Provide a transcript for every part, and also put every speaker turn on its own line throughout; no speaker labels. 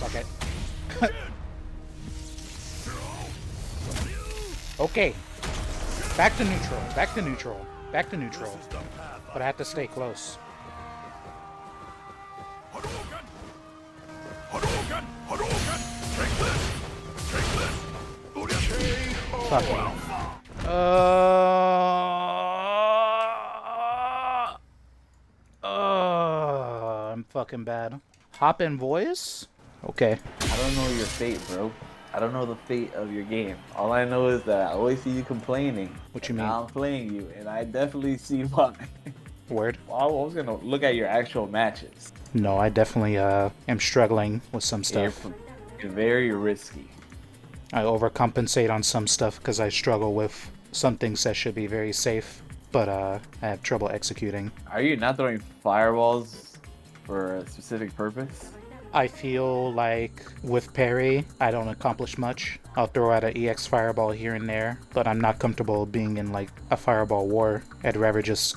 Okay. Okay. Back to neutral. Back to neutral. Back to neutral. But I have to stay close. Fuck me. I'm fucking bad. Hop in voice? Okay.
I don't know your fate, bro. I don't know the fate of your game. All I know is that I always see you complaining.
What you mean?
Now I'm playing you, and I definitely see why.
Word?
Well, I was gonna look at your actual matches.
No, I definitely am struggling with some stuff.
You're very risky.
I overcompensate on some stuff because I struggle with some things that should be very safe, but I have trouble executing.
Are you not throwing fireballs for a specific purpose?
I feel like with parry, I don't accomplish much. I'll throw out an EX fireball here and there, but I'm not comfortable being in like a fireball war. I'd rather just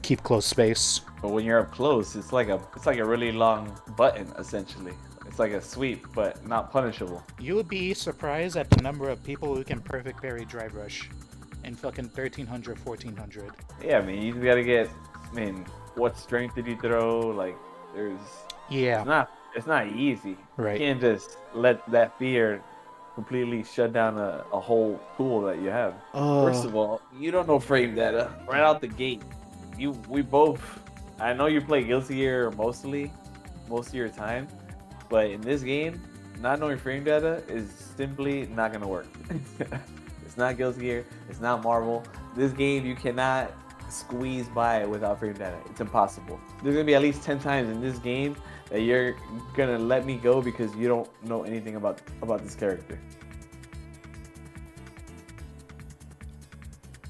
keep close space.
But when you're up close, it's like a really long button essentially. It's like a sweep, but not punishable.
You would be surprised at the number of people who can perfect parry drive rush in fucking 1300, 1400.
Yeah, I mean, you gotta get. I mean, what strength did you throw? Like, there's.
Yeah.
It's not easy.
Right.
You can't just let that fear completely shut down a whole tool that you have. First of all, you don't know frame data right out the gate. We both. I know you play Guilty Gear most of your time, but in this game, not knowing frame data is simply not gonna work. It's not Guilty Gear. It's not Marvel. This game you cannot squeeze by without frame data. It's impossible. There's gonna be at least 10 times in this game that you're gonna let me go because you don't know anything about this character.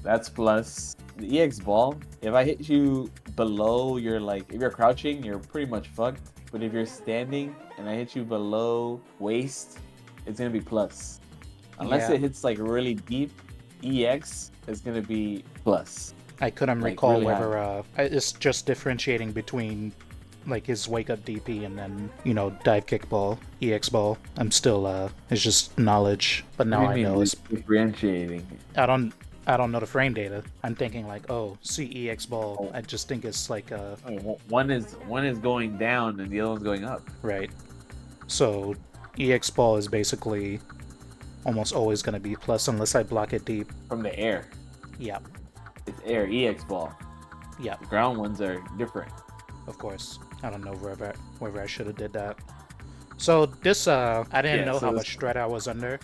That's plus the EX ball. If I hit you below your if you're crouching, you're pretty much fucked. But if you're standing and I hit you below waist, it's gonna be plus. Unless it hits like really deep, EX is gonna be plus.
I couldn't recall really whether it's just differentiating between like his wake up DP and then, you know, dive kick ball, EX ball. I'm still it's just knowledge, but now I know it's
differentiating.
I don't know the frame data. I'm thinking like, oh, see EX ball. I just think it's like
one is going down and the other one's going up.
Right. So EX ball is basically almost always going to be plus unless I block it deep
from the air.
Yeah.
It's air EX ball.
Yeah.
The ground ones are different.
Of course. I don't know whether I should have did that. So this I didn't know how much threat I was under.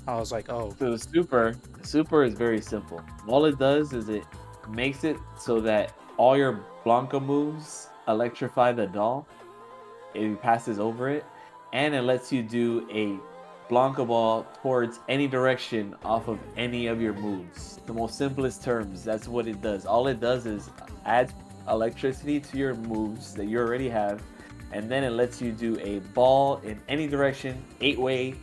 I was like, oh.
So the super is very simple. All it does is it makes it so that all your Blanka moves electrify the doll. It passes over it, and it lets you do a Blanka ball towards any direction off of any of your moves. The most simplest terms, that's what it does. All it does is add electricity to your moves that you already have, and then it lets you do a ball in any direction, eight-way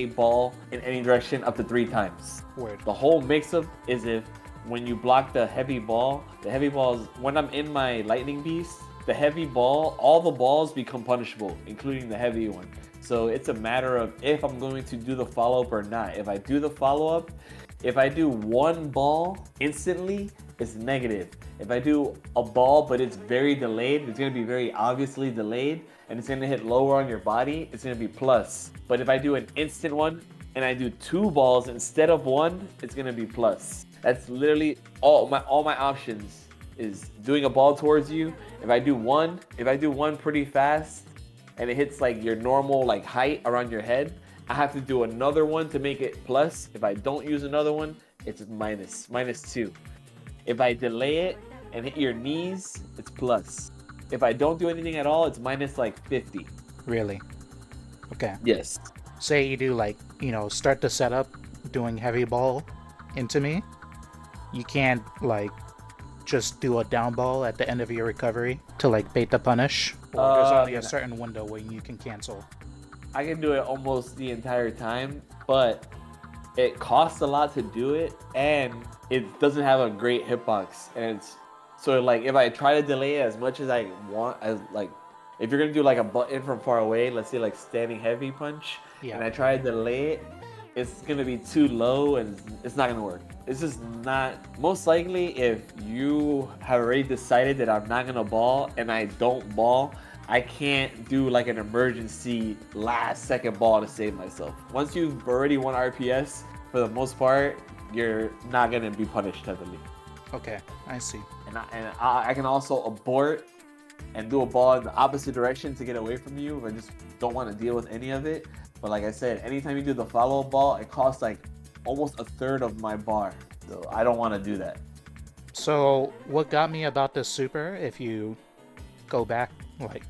ball in any direction up to 3 times.
Word.
The whole mix-up is if when you block the heavy ball is when I'm in my lightning beast, the heavy ball, all the balls become punishable, including the heavy one. So it's a matter of if I'm going to do the follow-up or not. If I do the follow-up, if I do one ball instantly, it's negative. If I do a ball but it's very delayed, it's going to be very obviously delayed, and it's going to hit lower on your body, it's going to be plus. But if I do an instant one and I do 2 balls instead of 1, it's going to be plus. That's literally all my options is doing a ball towards you. If I do one pretty fast and it hits like your normal like height around your head, I have to do another one to make it plus. If I don't use another one, it's -2. If I delay it and hit your knees, it's plus. If I don't do anything at all, it's minus like 50.
Really? Okay.
Yes.
Say you do like, you know, start the setup doing heavy ball into me. You can't like just do a down ball at the end of your recovery to like bait the punish. Or there's only a certain window where you can cancel.
I can do it almost the entire time, but it costs a lot to do it, and it doesn't have a great hitbox. And it's so like if I try to delay it as much as I want, as like if you're gonna do like a button from far away, let's say like standing heavy punch,
Yeah.
and I try to delay it, it's gonna be too low and it's not gonna work. It's just not. Most likely, if you have already decided that I'm not gonna ball and I don't ball, I can't do like an emergency last second ball to save myself. Once you've already won RPS, for the most part, you're not gonna be punished heavily.
Okay, I see.
I can also abort and do a ball in the opposite direction to get away from you if I just don't want to deal with any of it. But like I said, anytime you do the follow-up ball, it costs like almost a third of my bar. So I don't want to do that.
So what got me about this super, if you go back like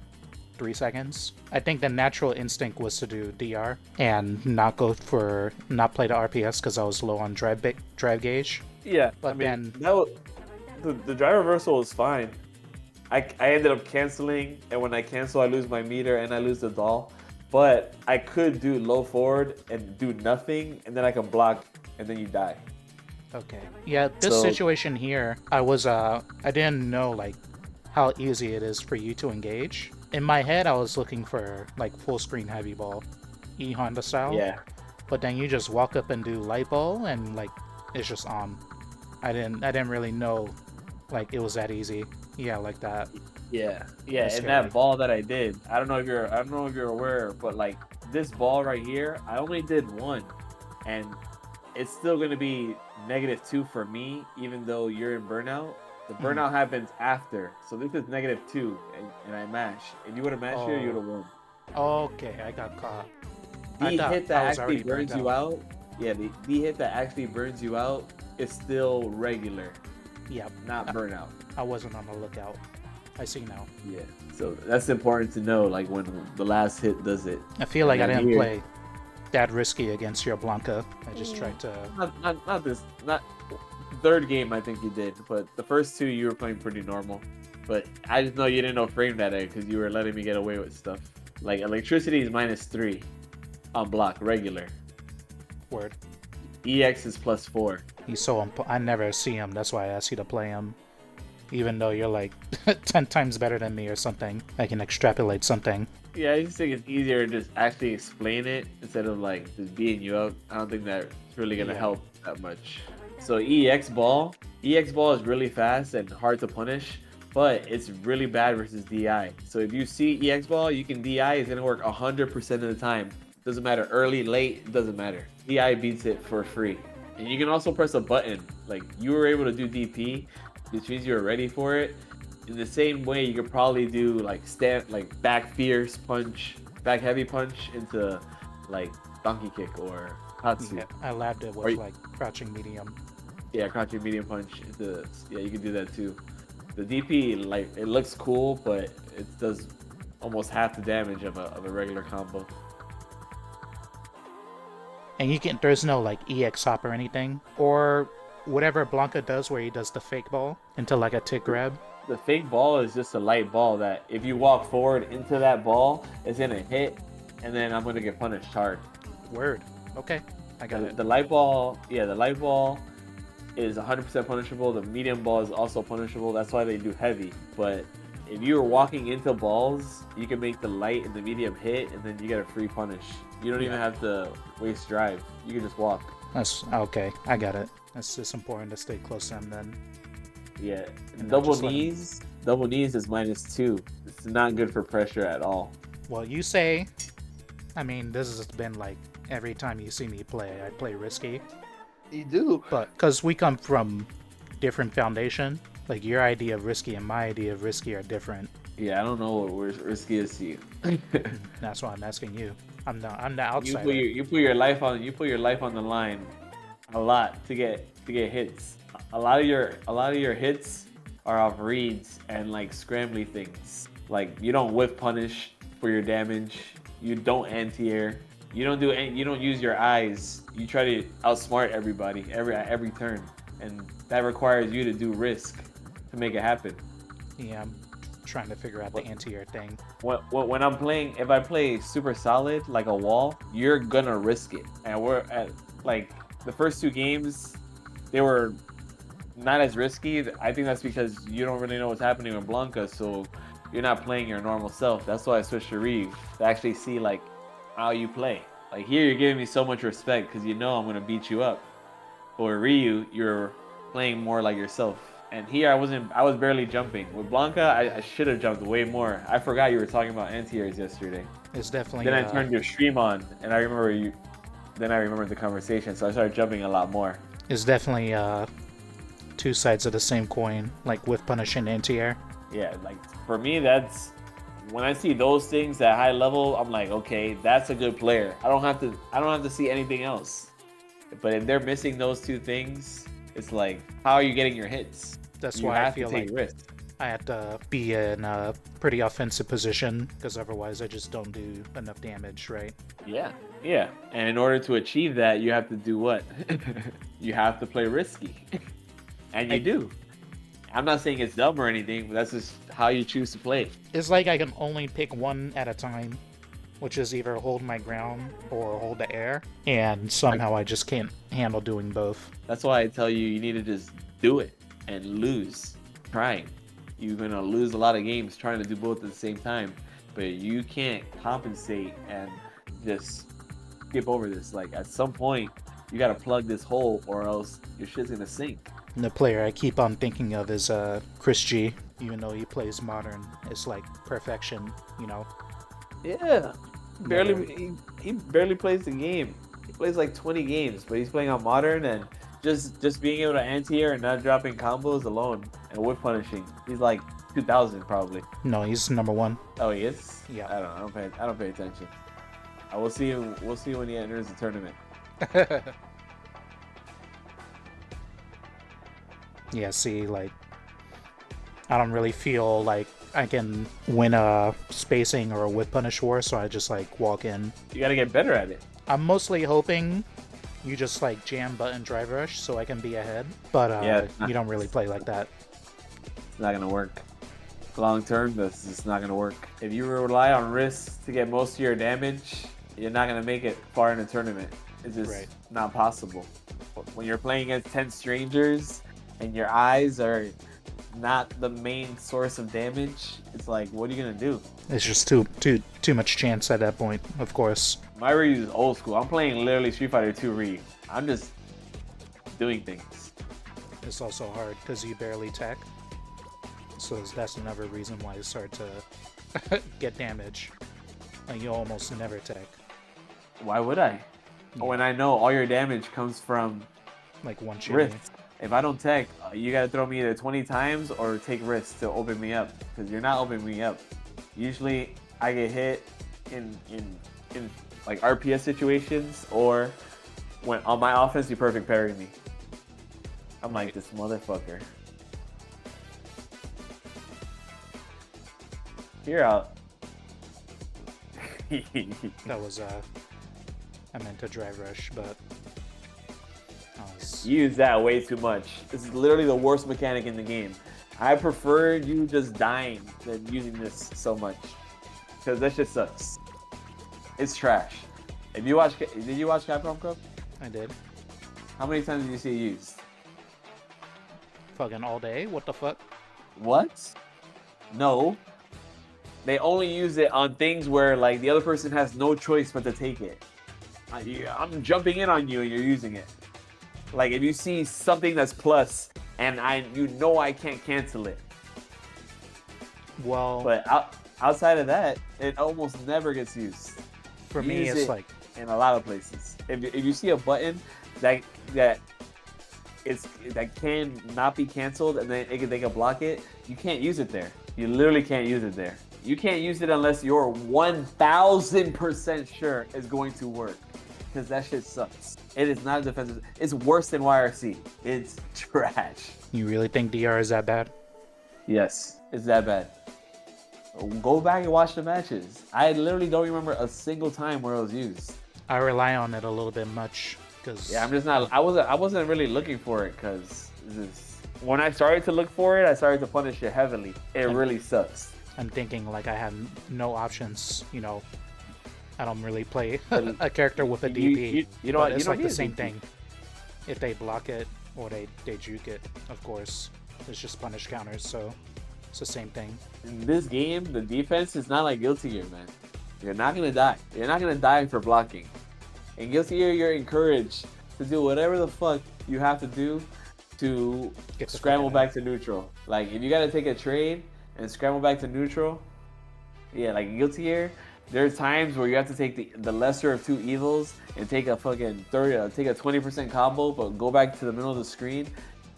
3 seconds, I think the natural instinct was to do DR and not play the RPS because I was low on drive gauge.
Yeah,
But then
the drive reversal was fine. I ended up canceling, and when I cancel, I lose my meter and I lose the doll. But I could do low forward and do nothing, and then I can block, and then you die.
okay, yeah, this
So-
situation here, I didn't know like how easy it is for you to engage. In my head, I was looking for like full screen heavy ball, E Honda style.
Yeah,
But then you just walk up and do light ball, and like it's just on. I didn't really know like it was that easy. Yeah, like that.
yeah.
That's
And
scary.
that ball that I did, I don't know if you're aware, but like this ball right here, I only did one, and it's still gonna be -2 for me, even though you're in burnout. The burnout happens after, so this is -2, and I mash. If you would have mashed here, you would have won.
Okay, I got caught. I
The
thought
hit
I
that
was
actually
already burnt
burns you out, yeah, the hit that actually burns you out is still regular,
Yep,
not burnout.
I wasn't on the lookout. I see now.
Yeah, so that's important to know, like when the last hit does it.
I feel like I
And then
didn't
here-
play that risky against your Blanka. I just tried to.
Not third game I think you did, but the first two you were playing pretty normal. But I just know you didn't know frame data because you were letting me get away with stuff. Like electricity is -3 on block regular.
Word.
EX is +4.
He's so I never see him. That's why I asked you to play him. Even though you're like 10 times better than me or something, I can extrapolate something.
Yeah, I just think it's easier to just actually explain it instead of like just beating you up. I don't think that's really gonna
Yeah.
help that much. So EX ball is really fast and hard to punish, but it's really bad versus DI. So if you see EX ball, you can DI is gonna work 100% of the time. Doesn't matter early, late, it doesn't matter. DI beats it for free. And you can also press a button. Like you were able to do DP, which means you're ready for it. In the same way, you could probably do like back fierce punch, back heavy punch into like donkey kick or Hatsu.
Yeah, I labbed it
Or
with
you-
like crouching medium.
Yeah, crouching medium punch into, yeah, you can do that too. The DP, like it looks cool, but it does almost half the damage of a regular combo.
And there's no like EX hop or anything. Or whatever Blanka does where he does the fake ball into like a tick grab.
The fake ball is just a light ball that if you walk forward into that ball, it's gonna hit, and then I'm gonna get punished hard.
Word. Okay, I got it.
The light ball, yeah, the light ball is 100% punishable. The medium ball is also punishable. That's why they do heavy. But if you were walking into balls, you can make the light and the medium hit, and then you get a free punish. You don't even have to waste drive. You can just walk.
That's okay. I got it. It's just important to stay close to him then.
Yeah,
And not
double
just let him-
knees. Double knees is -2. It's not good for pressure at all.
Well, you say. I mean, this has been like every time you see me play, I play risky.
You do.
But because we come from different foundation, like your idea of risky and my idea of risky are different.
Yeah, I don't know what risky is to you.
That's why I'm asking you. I'm the
You
outsider.
put your life on the line a lot to get hits. A lot of your hits are off reads and like scrambly things. Like you don't whip punish for your damage. You don't anti-air. You don't use your eyes. You try to outsmart everybody every turn, and that requires you to do risk to make it happen.
Yeah, I'm trying to figure out the anti-air thing.
When I'm playing, if I play super solid like a wall, you're gonna risk it. And we're at like the first two games, they were not as risky. I think that's because you don't really know what's happening with Blanka, so you're not playing your normal self. That's why I switched to Ryu to actually see like how you play. Like here, you're giving me so much respect because you know I'm gonna beat you up. For Ryu, you're playing more like yourself. And here I was barely jumping. With Blanka, I should have jumped way more. I forgot you were talking about anti-airs yesterday.
It's definitely.
Then I turned your stream on, and I remembered the conversation, so I started jumping a lot more.
It's definitely two sides of the same coin, like with punish and anti-air.
Yeah, like for me, that's when I see those things at high level, I'm like, okay, that's a good player. I don't have to see anything else. But if they're missing those two things, it's like, how are you getting your hits?
That's
you
why
have
I feel
to take
like
risks.
I have to be in a pretty offensive position, because otherwise I just don't do enough damage, right?
Yeah. And in order to achieve that, you have to do what? You have to play risky. And you do. I'm not saying it's dumb or anything, but that's just how you choose to play.
It's like I can only pick one at a time, which is either hold my ground or hold the air, and somehow I just can't handle doing both.
That's why I tell you need to just do it and lose trying. You're gonna lose a lot of games trying to do both at the same time, but you can't compensate and just skip over this. Like at some point, you gotta plug this hole, or else your shit's gonna sink.
And the player I keep on thinking of is Chris G. Even though he plays modern, it's like perfection, you know.
Yeah, he barely plays the game. He plays like 20 games, but he's playing on modern, and just being able to anti-air and not dropping combos alone and whip punishing. He's like 2,000 probably.
No, he's number one.
Oh, he is?
Yeah.
I don't know. I don't pay attention. We'll see when he enters the tournament.
Yeah, see, like, I don't really feel like I can win a spacing or a whip punish war, so I just like walk in.
You gotta get better at it.
I'm mostly hoping you just like jam button drive rush so I can be ahead, but you don't really play like that.
It's not gonna work. Long term, this is not gonna work. If you rely on risks to get most of your damage, you're not gonna make it far in the tournament. It's just not possible. When you're playing against 10 strangers and your eyes are not the main source of damage, it's like, what are you gonna do?
It's just too much chance at that point, of course.
My Ryu is old school. I'm playing literally Street Fighter 2 Ryu. I'm just doing things.
It's also hard because you barely tech, so that's another reason why it's hard to get damage. Like, you almost never tech.
Why would I? Yeah. When I know all your damage comes from
like one shimmy.
Rift. If I don't tech, you gotta throw me either 20 times or take risks to open me up, because you're not opening me up. Usually I get hit in like RPS situations, or when on my offense you perfect parry me. I'm like, this motherfucker. You're out.
That was I meant to drive rush, but
you use that way too much. This is literally the worst mechanic in the game. I prefer you just dying than using this so much, because that shit sucks. It's trash. Did you watch Capcom Cup?
I did.
How many times did you see it used?
Fucking all day? What the fuck?
What? No. They only use it on things where like the other person has no choice but to take it. I'm jumping in on you and you're using it. Like if you see something that's plus and I can't cancel it.
Well,
but outside of that, it almost never gets used.
For me, it's like
in a lot of places. If you see a button that can not be canceled and then they can block it, you can't use it there. You literally can't use it there. You can't use it unless you're 1,000% sure it's going to work, because that shit sucks. It is not defensive. It's worse than YRC. It's trash.
You really think DR is that bad?
Yes, it's that bad. Go back and watch the matches. I literally don't remember a single time where it was used.
I rely on it a little bit much, because
I'm just not. I wasn't really looking for it, because when I started to look for it, I started to punish it heavily. It really sucks.
I'm thinking like I have no options, you know. I don't really play a character with a DP. It's like the same thing. If they block it or they juke it, of course, it's just punish counters. So It's the same thing.
In this game, the defense is not like Guilty Gear, man. You're not gonna die. You're not gonna die for blocking. In Guilty Gear, you're encouraged to do whatever the fuck you have to do to scramble back to neutral. Like, if you gotta take a trade and scramble back to neutral, yeah, like in Guilty Gear, there are times where you have to take the lesser of two evils and take a fucking 20% combo, but go back to the middle of the screen.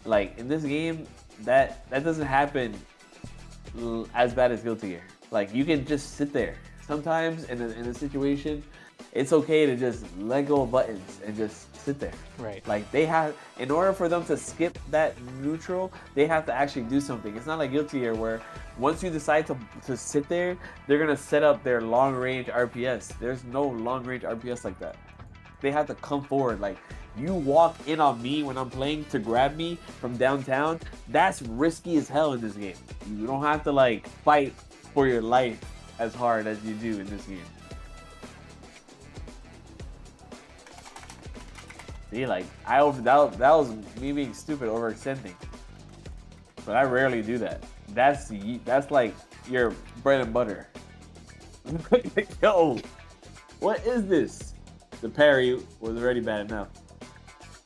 Like, in this game, that doesn't happen as bad as Guilty Gear. Like, you can just sit there. Sometimes in a situation, it's okay to just let go of buttons and just sit there.
Right.
Like, they have, in order for them to skip that neutral, they have to actually do something. It's not like Guilty Gear where once you decide to sit there, they're gonna set up their long range RPS. There's no long range RPS like that. They have to come forward. Like, you walk in on me when I'm playing to grab me from downtown, that's risky as hell in this game. You don't have to like fight for your life as hard as you do in this game. See, like, that was me being stupid, overextending. But I rarely do that. That's like your bread and butter. Yo, what is this? The parry was already bad enough.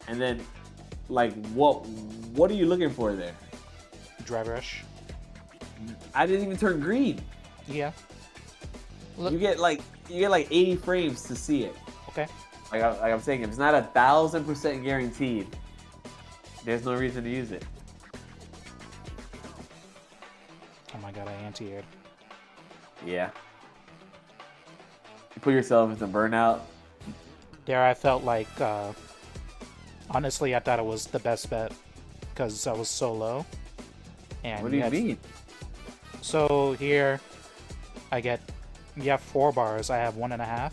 And then, like, what are you looking for there?
Drive rush.
I didn't even turn green.
Yeah.
You get like 80 frames to see it.
Okay.
Like I'm saying, if it's not 1,000% guaranteed, there's no reason to use it.
Oh my god, I anti-aired.
Yeah. You put yourself into burnout.
There, I felt like, honestly, I thought it was the best bet because I was so low. And
what do you mean?
So here, you have 4 bars. I have 1.5.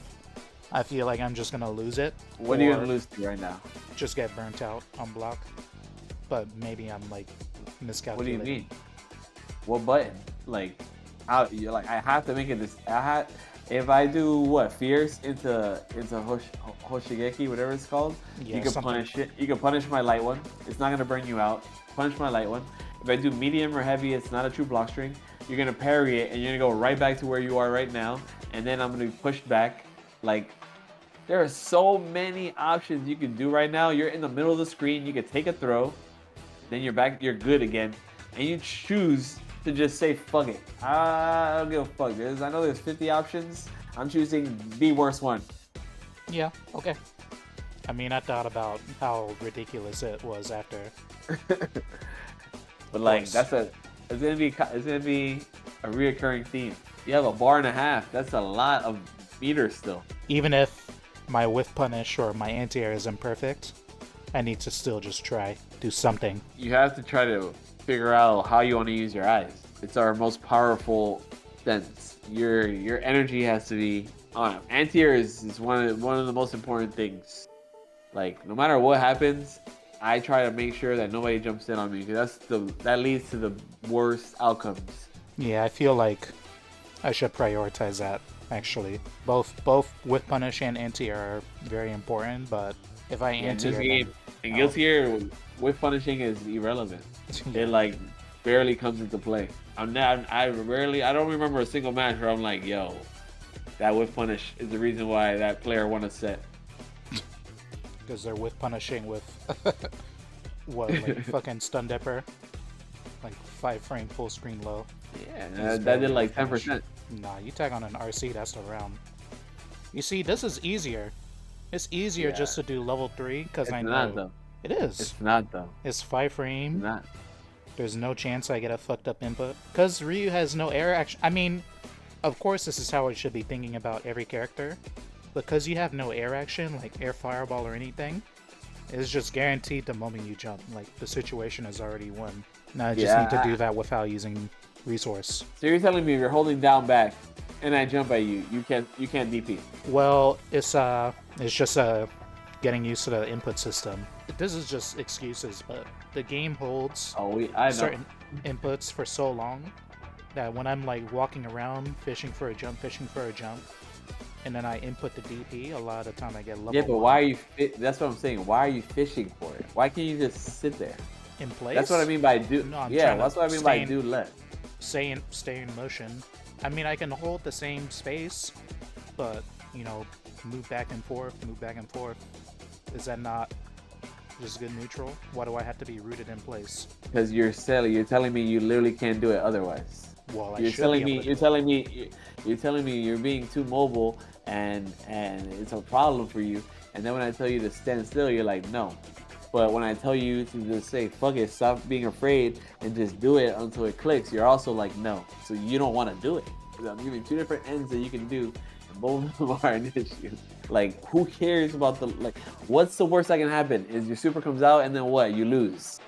I feel like I'm just gonna lose it.
What are you gonna lose to right now?
Just get burnt out on block. But maybe I'm like miscalculating.
What do you mean? What button? Like, you're like, I have to make it this. If I do what, fierce into Hoshigeki, whatever it's called,
Yeah,
you can punish it. You can punish my light one. It's not gonna burn you out. Punish my light one. If I do medium or heavy, it's not a true block string. You're gonna parry it, and you're gonna go right back to where you are right now. And then I'm gonna be pushed back. Like, there are so many options you can do right now. You're in the middle of the screen. You can take a throw, then you're back. You're good again, and you choose to just say fuck it. I don't give a fuck. I know there's 50 options. I'm choosing the worst one.
Yeah. Okay. I mean, I thought about how ridiculous it was after.
But like, it's gonna be a reoccurring theme. You have 1.5 bars. That's a lot of meters still.
Even if my whiff punish or my anti-air is imperfect, I need to still just do something.
You have to try to figure out how you want to use your eyes. It's our most powerful sense. Your energy has to be on it. Anti-air is one of the most important things. Like, no matter what happens, I try to make sure that nobody jumps in on me, because that leads to the worst outcomes.
Yeah, I feel like I should prioritize that. Actually, both whiff punish and anti-air are very important, but if I anti-air
in Guilty Gear, whiff punishing is irrelevant.
Yeah.
It like barely comes into play. I don't remember a single match where I'm like, yo, that whiff punish is the reason why that player won a set.
Because they're whiff punishing with what, like fucking stun dipper, like 5 frame full screen low.
Yeah, that did like 10%.
Nah, you tag on an RC, that's the round. You see, this is easier. It's easier just to do level 3 because I know.
It's not though.
It is.
It's not though.
It's 5 frame.
It's not.
There's no chance I get a fucked up input. Because Ryu has no air action. I mean, of course this is how I should be thinking about every character. Because you have no air action, like air fireball or anything, it's just guaranteed the moment you jump. Like, the situation is already won. Now I just need to do that without using resource.
So you're telling me if you're holding down back and I jump at you, you can't DP?
Well, it's just getting used to the input system. This is just excuses, but the game holds certain inputs for so long that when I'm like walking around fishing for a jump, and then I input the DP, a lot of the time I get level 1.
Yeah, but why are you? That's what I'm saying. Why are you fishing for it? Why can't you just sit there?
In place?
That's what I mean by do.
No,
that's what I mean by do less.
stay in motion. I mean, I can hold the same space, but move back and forth, move back and forth. Is that not just good neutral? Why do I have to be rooted in place?
Because you're silly. You're telling me you literally can't do it otherwise.
Well, I
You're
should
telling
be
me.
able to
You're
do
telling me. You're telling me you're being too mobile, and it's a problem for you. And then when I tell you to stand still, you're like, no. But when I tell you to just say, fuck it, stop being afraid, and just do it until it clicks, you're also like, no. So you don't want to do it. I'm giving two different ends that you can do, and both of them are an issue. Like, who cares about what's the worst that can happen? Is your super comes out, and then what? You lose.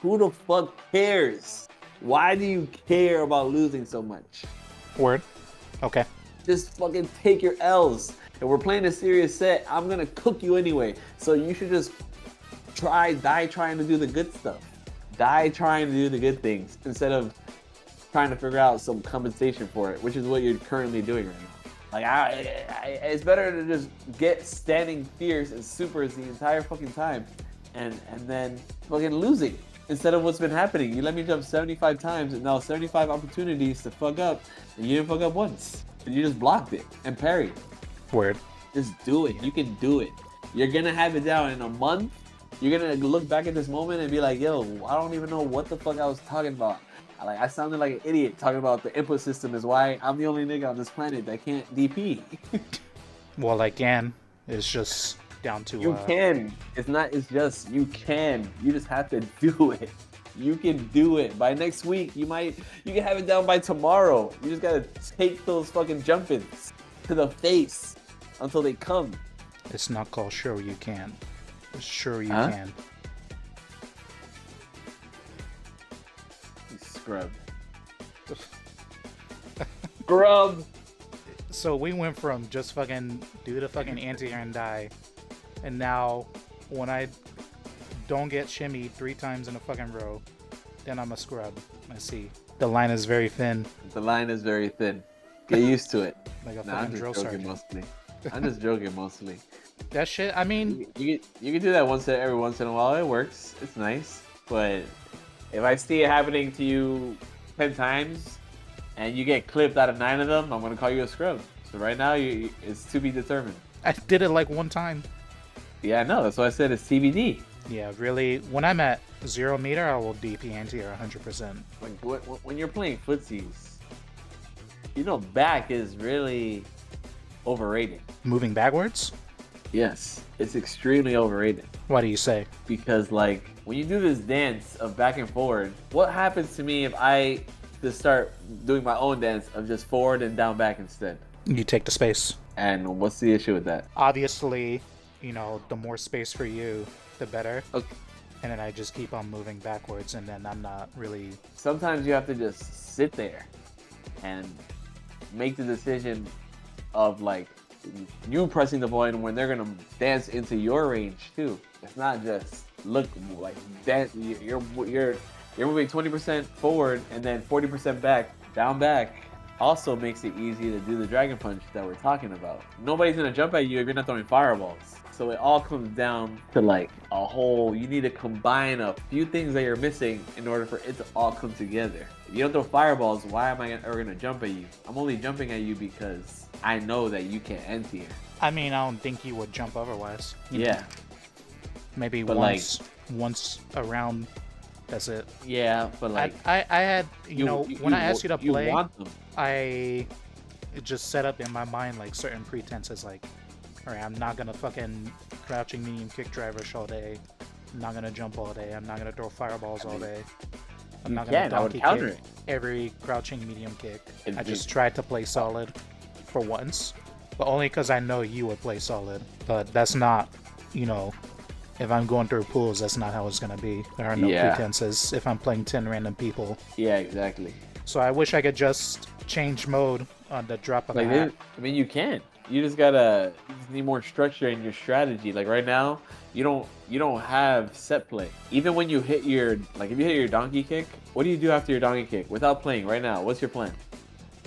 Who the fuck cares? Why do you care about losing so much?
Word. Okay.
Just fucking take your L's. If we're playing a serious set, I'm gonna cook you anyway. So you should just die trying to do the good stuff. Die trying to do the good things instead of trying to figure out some compensation for it, which is what you're currently doing right now. Like, it's better to just get standing fierce and supers the entire fucking time and then fucking losing instead of what's been happening. You let me jump 75 times and now 75 opportunities to fuck up and you didn't fuck up once. And you just blocked it and parried.
Word.
Just do it. You can do it. You're gonna have it down in a month. You're gonna look back at this moment and be like, yo, I don't even know what the fuck I was talking about. I sounded like an idiot talking about the input system is why I'm the only nigga on this planet that can't DP.
Well, I can. It's just down to
you can. It's just you can. You just have to do it. You can do it. By next week, you can have it down by tomorrow. You just gotta take those fucking jump-ins to the face until they come.
It's not called sure you can. It's sure you can.
Scrub. Scrub.
So we went from just fucking do the fucking anti-air and die, and now when I don't get shimmied 3 times in a fucking row, then I'm a scrub. I see. The line is very thin.
The line is very thin. Get used to it.
Like a
Nah,
fucking drill sergeant.
Mostly. I'm just joking mostly.
That shit, I mean...
You can do that every once in a while. It works. It's nice. But if I see it happening to you 10 times and you get clipped out of 9 of them, I'm going to call you a scrub. So right now, it's to be determined.
I did it like 1 time.
Yeah, I know. That's why I said it's TBD.
Yeah, really. When I'm at 0 meter, I will DP anti-air 100%.
Like, when you're playing footsies, back is really overrated.
Moving backwards?
Yes, it's extremely overrated.
Why do you say?
Because, when you do this dance of back and forward, what happens to me if I just start doing my own dance of just forward and down back instead?
You take the space.
And what's the issue with that?
Obviously, the more space for you, the better.
Okay.
And then I just keep on moving backwards, and then I'm not really...
Sometimes you have to just sit there and make the decision of, you pressing the button when they're gonna dance into your range too. It's not just look like that. You're moving 20% forward and then 40% back, down back. Also makes it easy to do the dragon punch that we're talking about. Nobody's gonna jump at you if you're not throwing fireballs. So it all comes down to a whole. You need to combine a few things that you're missing in order for it to all come together. If you don't throw fireballs, why am I ever gonna jump at you? I'm only jumping at you because I know that you can't end here.
I mean, I don't think you would jump otherwise.
Yeah.
Maybe but once around. That's it.
Yeah, but
I had when I asked you to play,
want them.
I just set up in my mind certain pretenses alright, I'm not gonna fucking crouching medium kick drive rush all day. I'm not gonna jump all day. I'm not gonna throw fireballs all day. I'm not gonna donkey kick every crouching medium kick. I just tried to play solid for once, but only because I know you would play solid. But that's not, if I'm going through pools, that's not how it's gonna be. There are no pretenses if I'm playing 10 random people.
Yeah, exactly.
So I wish I could just change mode on the drop of a hat.
I mean, you can. You just need more structure in your strategy. Right now, you don't have set play. Even when you hit if you hit your donkey kick, what do you do after your donkey kick without playing right now? What's your plan?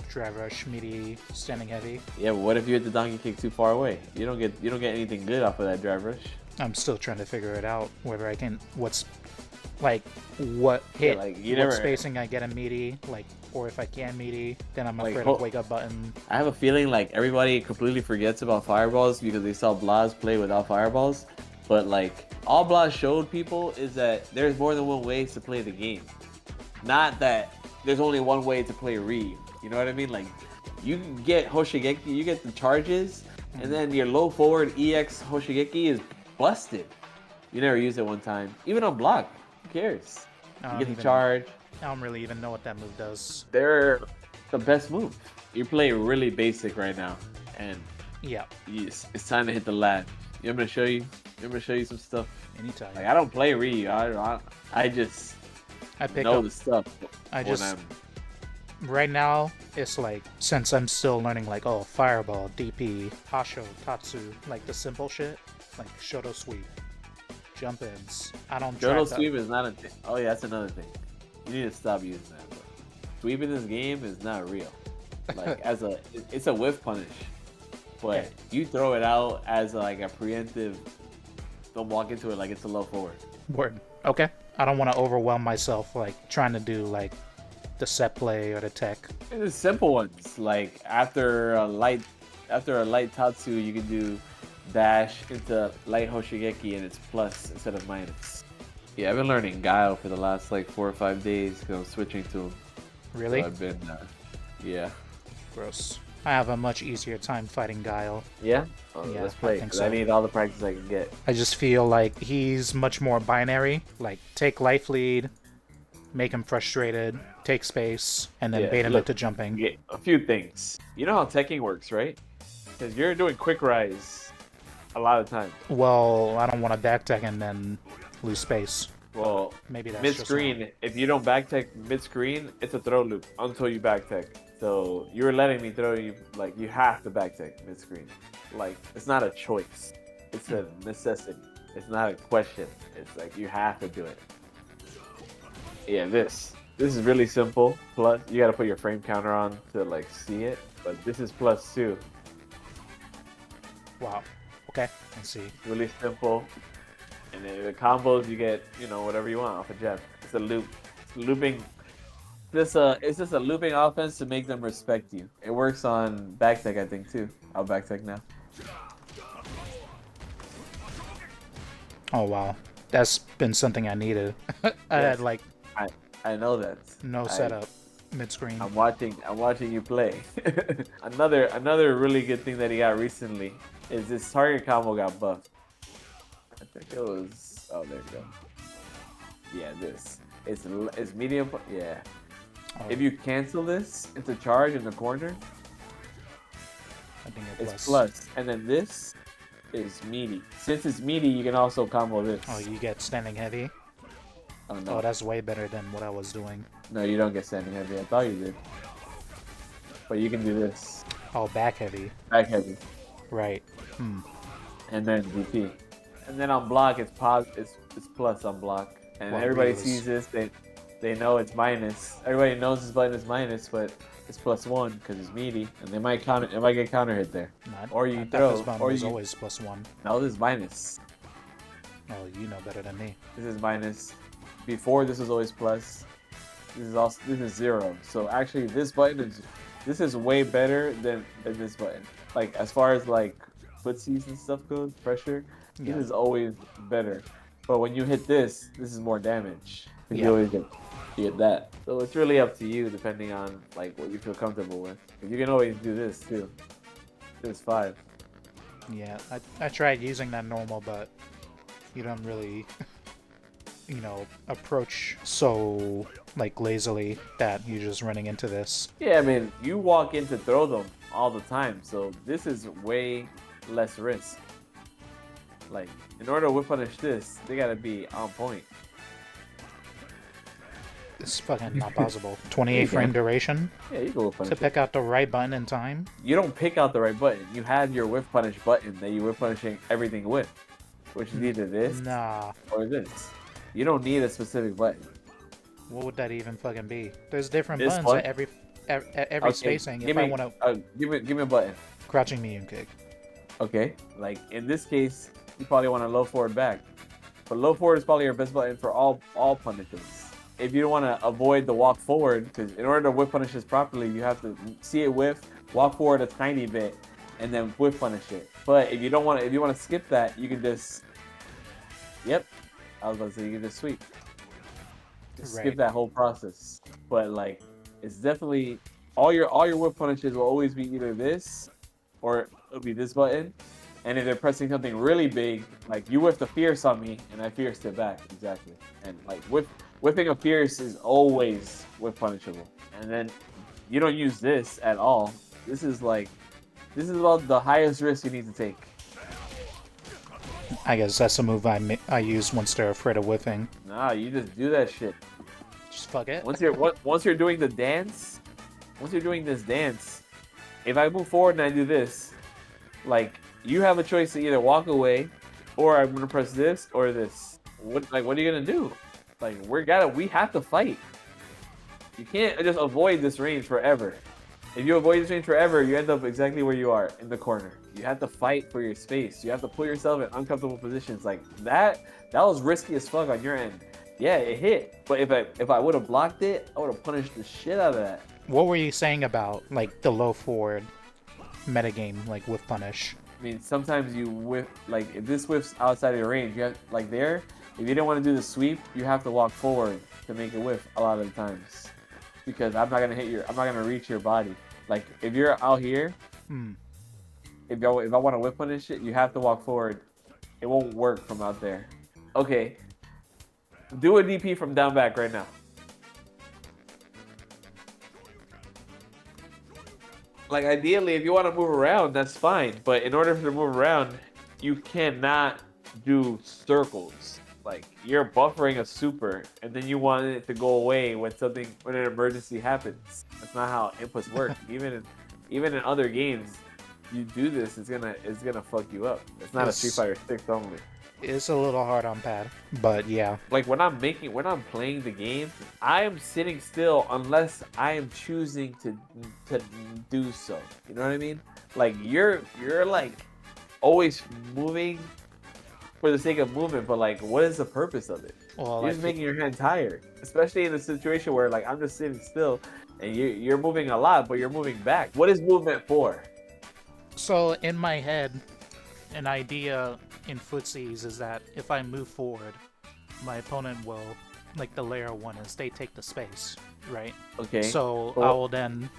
Drive rush, meaty, standing heavy.
Yeah, but what if you hit the donkey kick too far away? You don't get anything good off of that drive rush.
I'm still trying to figure it out whether I can. like what
Yeah,
hit,
like you
what
never.
spacing I get in meaty, like, or if I can meaty, then I'm
Like,
afraid of wake up button.
I have a feeling like everybody completely forgets about fireballs because they saw Blas play without fireballs. But like all Blas showed people is that there's more than one ways to play the game. Not that there's only one way to play Ryu. You know what I mean? Like you can get Hoshigeki, you get the charges, and then your low forward EX Hoshigeki is busted. You never use it one time. Even on block. Who cares? You get the charge.
I don't really even know what that move does.
They're the best move. You play really basic right now, and
Yeah,
it's time to hit the lab. I'm gonna show you. I'm gonna show you some stuff.
anytime.
Like I don't play Ryu. I just
I pick
know
up.
the stuff.
I just right now it's like since I'm still learning like fireball, DP, Hasho, Tatsu, like the simple shit, like Shoto sweep, jump ins. I don't.
Shoto sweep is not a thing. Oh yeah, that's another thing. You need to stop using that. Bro. Sweep in this game is not real. Like it's a whiff punish, but you throw it out as like a preemptive. Don't walk into it like it's a low forward.
Word. Okay. I don't want to overwhelm myself like trying to do like the set play or the tech.
It's simple ones like after a light Tatsu, you can do dash into light Hoshigeki and it's plus instead of minus. Yeah, I've been learning Guile for the last like 4 or 5 days because I'm switching to him.
Really?
So I've been, yeah.
Gross. I have a much easier time fighting Guile.
Yeah? Oh,
Yeah,
let's play.
I think
'Cause
so.
I need all the practice I can get.
I just feel like he's much more binary. Like, take life lead, make him frustrated, take space, and then bait him into jumping.
Yeah, a few things. You know how teching works, right? Because you're doing quick rise a lot of times.
Well, I don't want to backtech and then lose space.
Well,
Maybe that's
mid-screen, if you don't backtech mid-screen, it's a throw loop until you backtech. So you're letting me throw you, like, you have to backtech mid-screen. Like, it's not a choice. It's a necessity. It's not a question. It's like, you have to do it. Yeah, this is really simple. Plus, you gotta put your frame counter on to, like, see it. But this is +2.
Wow. Okay, let's see.
Really simple. And then the combos, you get, whatever you want off a gem. It's a loop. It's looping. It's just a looping offense to make them respect you. It works on backtech, I think, too. I'll backtech now.
Oh, wow. That's been something I needed. I had, like,
I know that.
no setup mid-screen.
I'm watching you play. Another really good thing that he got recently is this target combo got buffed. I think it was. Oh, there you go. Yeah, this. It's medium. Yeah.
Oh,
If you cancel this into charge in the corner,
I think
it's plus. And then this is meaty. Since it's meaty, you can also combo this.
Oh, you get standing heavy?
Oh, no.
Oh, that's way better than what I was doing.
No, you don't get standing heavy. I thought you did. But you can do this.
Oh, back heavy.
Back heavy.
Right.
And then DP. And then on block, it's plus on block. And
Well,
everybody
really
sees this. They know it's minus. Everybody knows this button is minus, but it's +1 because it's meaty, and it might get counter hit there. Or you throw.
This button was always +1.
No, this is minus.
Oh, you know better than me.
This is minus. Before this was always plus. This is 0. So actually, this is way better than this button. Like as far as like footsies and stuff goes, pressure. This is always better. But when you hit this is more damage. You always get that. So it's really up to you, depending on like what you feel comfortable with. You can always do this too. This 5.
Yeah, I tried using that normal, but you don't really, approach so like lazily that you're just running into this.
Yeah, I mean, you walk in to throw them all the time, so this is way less risk. Like, in order to whip punish this, they gotta be on point.
It's fucking not possible. 28 frame duration
Yeah, you can whip punish
to pick out the right button in time.
You don't pick out the right button. You have your whip punish button that you whip punishing everything with, which is either this
Nah.
or this. You don't need a specific button.
What would that even fucking be? There's different
This
buttons
one?
at every
Okay,
spacing.
Give
If
me,
I want to
give me a button.
crouching medium kick.
Okay, like in this case, you probably want a low forward back. But low forward is probably your best button for all punishes. If you don't want to avoid the walk forward, because in order to whiff punishes properly, you have to see it whiff, walk forward a tiny bit, and then whiff punish it. But if you don't want to, if you want to skip that, you can just, yep, I was about to say you can just sweep, just skip that whole process. But like, it's definitely all your whiff punishes will always be either this, or it'll be this button. And if they're pressing something really big, like you whiffed a fierce on me, and I fierced it back, exactly. And like whipping a fierce is always whiff punishable. And then you don't use this at all. This is about the highest risk you need to take.
I guess that's a move I use once they're afraid of whiffing.
Nah, you just do that shit.
Just fuck it.
Once you're doing the dance, once you're doing this dance, if I move forward and I do this, like you have a choice to either walk away, or I'm gonna press this or this. What are you gonna do? Like we have to fight. You can't just avoid this range forever. If you avoid this range forever, you end up exactly where you are, in the corner. You have to fight for your space. You have to put yourself in uncomfortable positions. Like that was risky as fuck on your end. Yeah, it hit. But if I would have blocked it, I would have punished the shit out of that.
What were you saying about like the low forward metagame, like whiff punish?
I mean, sometimes you whiff, like if this whiffs outside of your range, you have, like there, if you didn't want to do the sweep, you have to walk forward to make it whiff a lot of the times. Because I'm not gonna reach your body. Like if you're out here, if I want to whiff punish it, you have to walk forward. It won't work from out there. Okay. Do a DP from down back right now. Like ideally, if you want to move around, that's fine. But in order to move around, you cannot do circles. Like you're buffering a super, and then you want it to go away when an emergency happens. That's not how inputs work. Even in other games, you do this, it's gonna fuck you up. It's not a Street Fighter 6 only.
It's a little hard on pad, but yeah.
Like when I'm playing the game, I am sitting still unless I am choosing to do so. You know what I mean? Like you're like always moving for the sake of movement, but like what is the purpose of it? Well, you're just making your hand tired, especially in a situation where like I'm just sitting still and you're moving a lot, but you're moving back. What is movement for?
So in my head, an idea in footsies is that if I move forward, my opponent will, like the layer one is they take the space, right? Okay. So cool. I will then,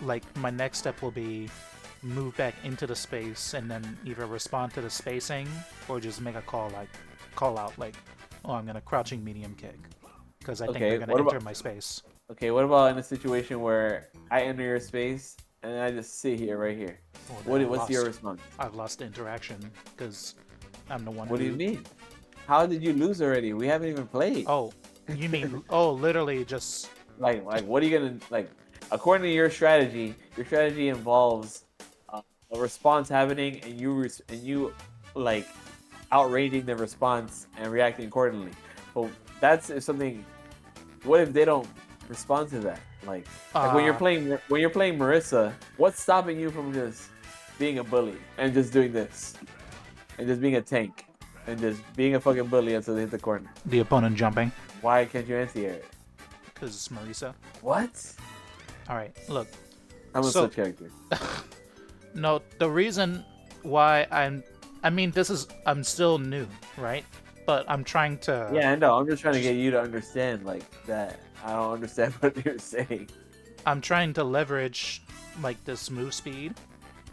like my next step will be move back into the space and then either respond to the spacing or just make a call out like, oh, I'm gonna crouching medium kick because I think they're gonna enter my space. Okay, what about in a situation where I enter your space and I just sit here right here? What's your response? I've lost the interaction because I'm the one. What do you mean? How did you lose already? We haven't even played. Oh, you mean literally just like what are you gonna like? According to your strategy involves a response happening and you like outraging the response and reacting accordingly. But that's something. What if they don't respond to that? Like when you're playing Marisa, what's stopping you from just being a bully and just doing this and just being a tank and just being a fucking bully until they hit the corner? The opponent jumping. Why
can't you anti-air it?
Because it's Marisa.
What?
All right, look.
I'm a switch character.
No, the reason why I'm still new, right? But I'm trying to.
Yeah, I know. I'm just trying to get you to understand like that. I don't understand what you're saying.
I'm trying to leverage like this move speed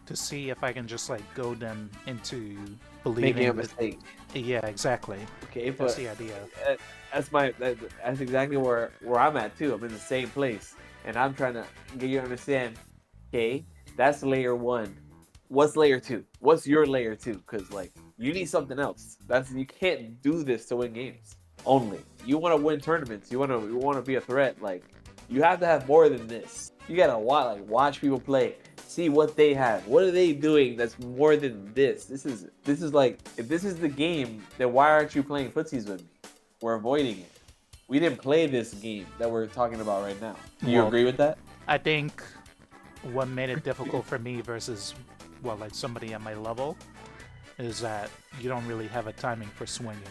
to see if I can just like goad them into believing
making a mistake.
Yeah, exactly.
Okay,
that's the idea.
That's exactly where I'm at too. I'm in the same place, and I'm trying to get you to understand. Okay, that's layer one. What's layer two? What's your layer two? Because like you need something else. You can't do this to win games. Only you want to win tournaments. You want to be a threat. Like you have to have more than this. You gotta watch people play, see what they have. What are they doing that's more than this? This is like, if this is the game, then why aren't you playing footsies with me? We're avoiding it. We didn't play this game that we're talking about right now. Do you agree with that?
I think what made it difficult for me versus like somebody at my level is that you don't really have a timing for swinging.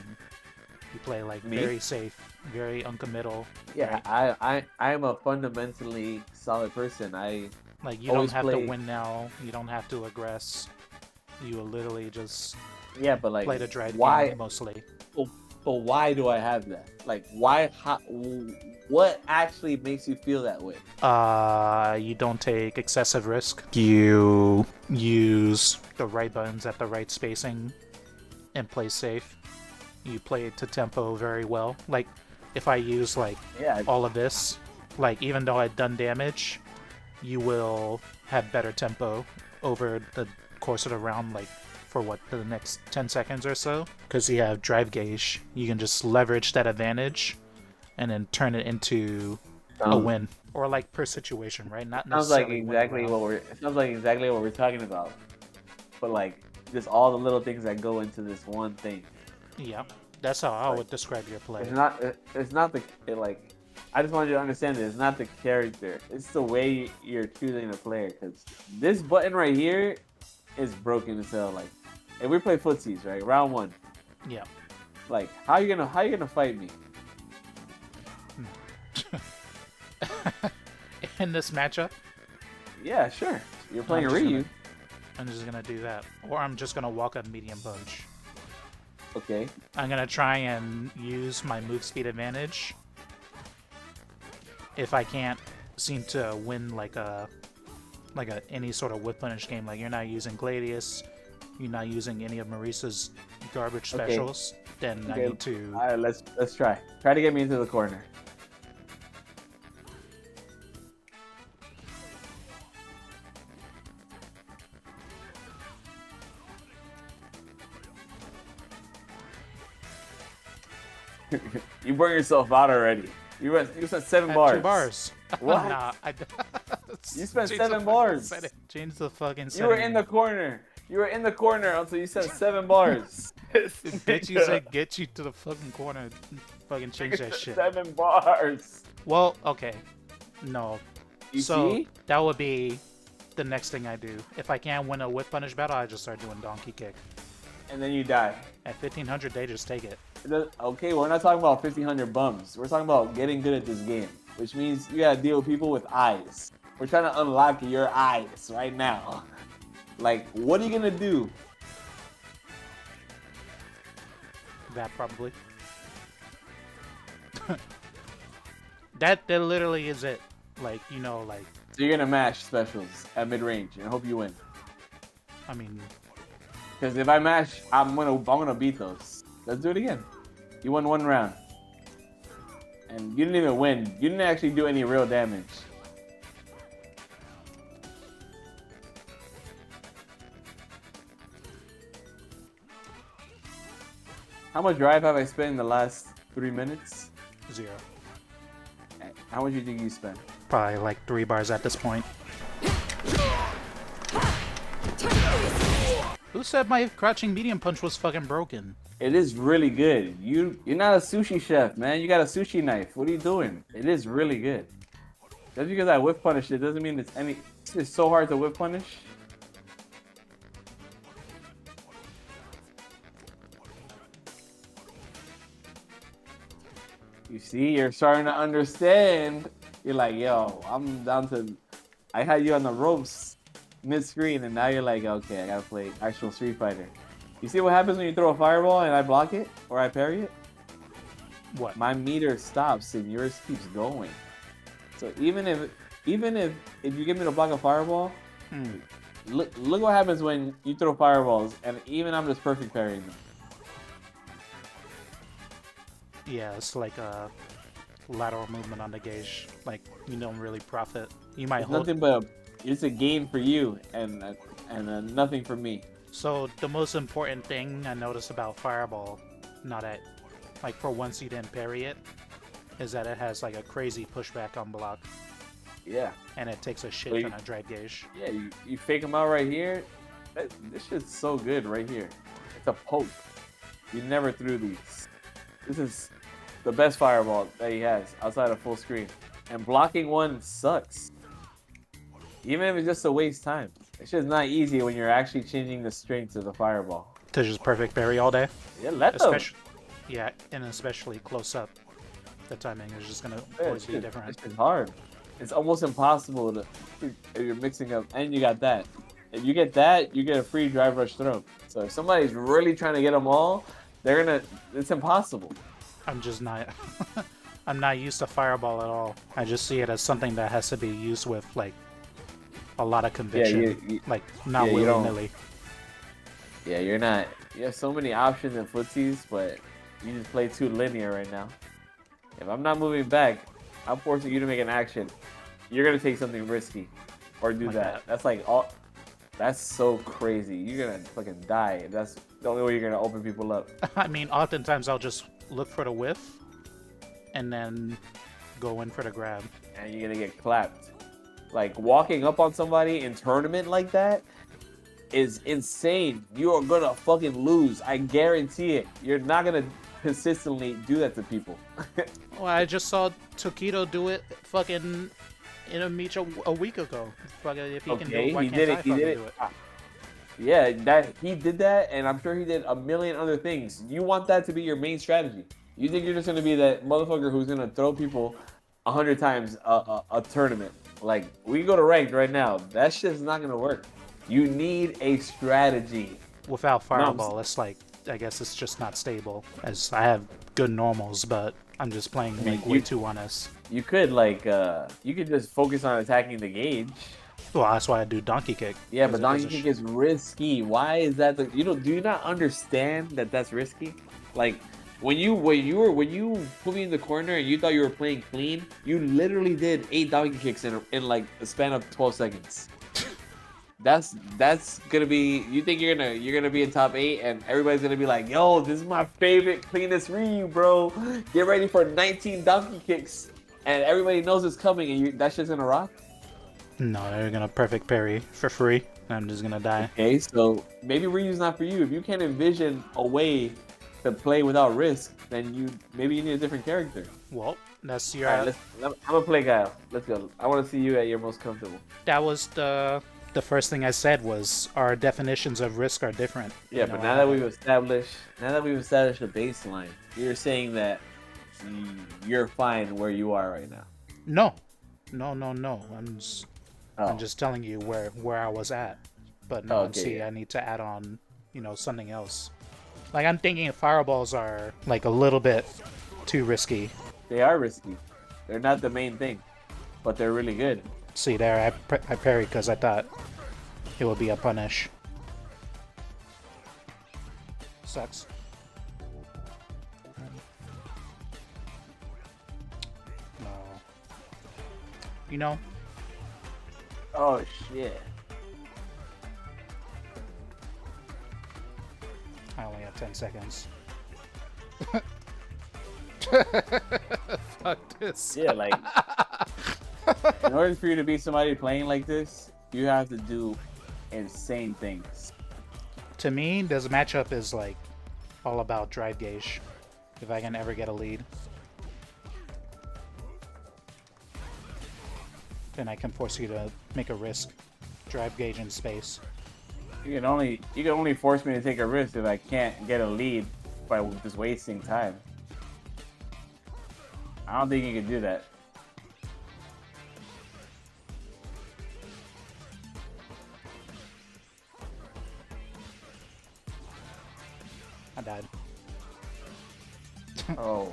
You play like
Me?
very safe, very uncommittal.
Yeah, I am a fundamentally solid person. I
Like you don't
always
have
play.
to win now. You don't have to aggress. You will literally just
Yeah, but like,
play the drive
why?
game mostly.
But, but why do I have that? Like, why? What actually makes you feel that way?
You don't take excessive risk. You use the right buttons at the right spacing and play safe. You play it to tempo very well. Like, if I use like
Yeah,
all of this, like even though I've done damage, you will have better tempo over the course of the round, like for what, the next 10 seconds or so, because you have drive gauge. You can just leverage that advantage and then turn it into a win, or like per situation, right? Not
sounds like
necessarily win the
exactly
round.
what we're. It sounds like exactly what we're talking about. But like, just all the little things that go into this one thing.
Yeah, that's how I
Like,
would describe your play.
It's not. It's not the like. I just want you to understand that it's not the character. It's the way you're choosing to play it. Because this button right here is broken as hell. Like, if we play footsies, right? Round one.
Yeah.
Like, how you gonna fight me?
In this matchup,
Yeah, sure. You're playing
I'm just
Ryu.
I'm just gonna do that, or I'm just gonna walk a medium punch.
Okay.
I'm gonna try and use my move speed advantage. If I can't seem to win like a any sort of whip punish game, like you're not using Gladius, you're not using any of Marisa's garbage
Okay.
specials, then I
Okay.
need to.
All right. Let's try. Try to get me into the corner. You burned yourself out already. You spent 7
At
bars.
2 bars.
What?
Nah,
You spent
change
7
the fucking
bars.
setting. Change the fucking
You were
setting.
in the corner. You were in the corner until you spent 7 bars.
Bitch, you said get you to the fucking corner. Fucking change that shit.
7 bars.
Well, okay. No.
You
So
see?
that would be the next thing I do. If I can't win a whip punish battle, I just start doing donkey kick.
And then you die.
At 1500, they just take it.
Okay, we're not talking about 1500 bums. We're talking about getting good at this game, which means you gotta deal with people with eyes. We're trying to unlock your eyes right now. Like, what are you gonna do?
That probably. that literally is it. Like, you know, like,
So you're gonna mash specials at mid range and hope you win.
I mean,
Because if I mash, I'm gonna beat those. Let's do it again. You won 1 round, and you didn't even win. You didn't actually do any real damage. How much drive have I spent in the last 3 minutes?
0.
How much do you think you spent?
Probably like 3 bars at this point. Who said my crouching medium punch was fucking broken?
It is really good. You're not a sushi chef, man. You got a sushi knife. What are you doing? It is really good. Just because I whip punish it doesn't mean it's so hard to whip punish. You see, you're starting to understand. You're like, yo, I'm down to. I had you on the ropes mid-screen, and now you're like, okay, I gotta play actual Street Fighter. You see what happens when you throw a fireball and I block it or I parry it?
What?
My meter stops and yours keeps going. So even if you get me to block a fireball, look what happens when you throw fireballs and even I'm just perfect parrying them.
Yeah, it's like a lateral movement on the gauge. Like, you don't really profit. You might
It's
hold.
nothing but it's a gain for you and nothing for me.
So the most important thing I noticed about Fireball, not at, like for once you didn't parry it, is that it has like a crazy pushback on block,
Yeah.
and it takes a shit
Well,
ton of drive gauge.
Yeah, you fake them out right here. This shit's so good right here. It's a poke. You never threw these. This is the best fireball that he has outside of full screen. And blocking one sucks. Even if it's just a waste time. It's just not easy when you're actually changing the strength of the fireball.
To just perfect parry all day.
Yeah, let them.
Yeah, and especially close up, the timing is just gonna
Yeah,
always be different.
it's hard. It's almost impossible to if you're mixing up, and you got that. If you get that, you get a free drive rush throw. So if somebody's really trying to get them all, they're gonna. It's impossible.
I'm just not. I'm not used to fireball at all. I just see it as something that has to be used with like a lot of conviction, like not willy nilly.
Yeah, you're not. You have so many options in footsies, but you just play too linear right now. If I'm not moving back, I'm forcing you to make an action. You're gonna take something risky, or do that. That's like all. That's so crazy. You're gonna fucking die. That's the only way you're gonna open people up.
I mean, oftentimes I'll just look for the whiff, and then go in for the grab.
And you're gonna get clapped. Like walking up on somebody in tournament like that is insane. You are gonna fucking lose. I guarantee it. You're not gonna consistently do that to people.
Well, I just saw Tokido do it fucking in a meet a week ago. Fucking, if he can do it, why can't I fucking do it?
Yeah, that he did that, and I'm sure he did a million other things. You want that to be your main strategy. You think you're just gonna be that motherfucker who's gonna throw people 100 times a tournament? Like, we go to ranked right now. That shit's not gonna work. You need a strategy.
Without fireball, it's like, I guess it's just not stable. As I have good normals, but I'm just playing like way too honest.
You could like, you could just focus on attacking the gauge.
Well, that's why I do donkey kick.
Yeah, but donkey kick is risky. Why is that? Do you not understand that that's risky? Like, when you put me in the corner and you thought you were playing clean, you literally did 8 donkey kicks in like a span of 12 seconds. That's gonna be. You think you're gonna be in top 8 and everybody's gonna be like, yo, this is my favorite cleanest Ryu, bro. Get ready for 19 donkey kicks, and everybody knows it's coming, and that shit's gonna rock.
No, they're gonna perfect parry for free. I'm just gonna die.
Okay, so maybe Ryu's not for you. If you can't envision a way to play without risk, then maybe you need a different character.
Well, that's your.
All right, I'm gonna play Guile. Let's go. I want to see you at your most comfortable.
That was the first thing I said was our definitions of risk are different.
Yeah, but now that we've established a baseline, you're saying that you're fine where you are right now.
No. I'm just telling you where I was at. But no, okay, I need to add on, something else. Like, I'm thinking fireballs are like a little bit too risky.
They are risky. They're not the main thing, but they're really good.
See there, I parried because I thought it would be a punish. Sucks. No.
Oh shit.
I only have 10 seconds. Fuck this.
Yeah, like, in order for you to be somebody playing like this, you have to do insane things.
To me, this matchup is like all about drive gauge. If I can ever get a lead, then I can force you to make a risk. Drive gauge in space.
You can only force me to take a risk if I can't get a lead by just wasting time. I don't think you can do that.
I died.
Oh.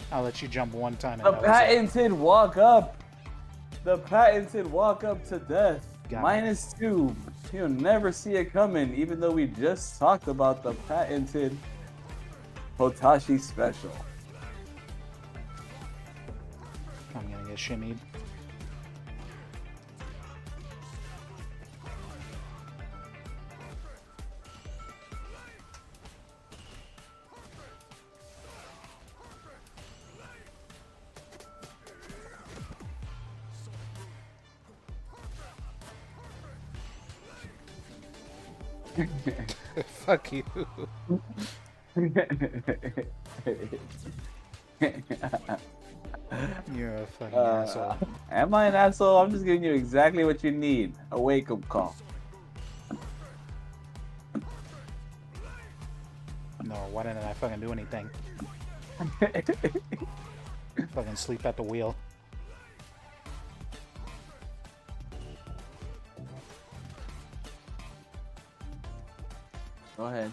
I'll let you jump one time.
The patented walk up. The patented walk up to death. -2. You'll never see it coming, even though we just talked about the patented Hotashi special.
I'm gonna get shimmied. Fuck you. You're a fucking asshole.
Am I an asshole? I'm just giving you exactly what you need. A wake-up call.
No, why didn't I fucking do anything? Fucking sleep at the wheel.
Go ahead.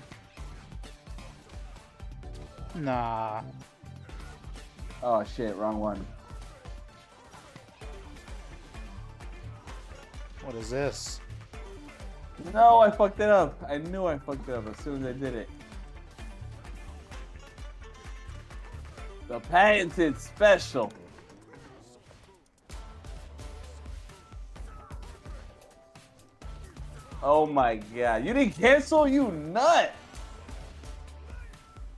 Nah.
Oh shit, wrong one.
What is this?
No, I fucked it up. I knew I fucked it up as soon as I did it. The patented special. Oh my god. You didn't cancel, you nut!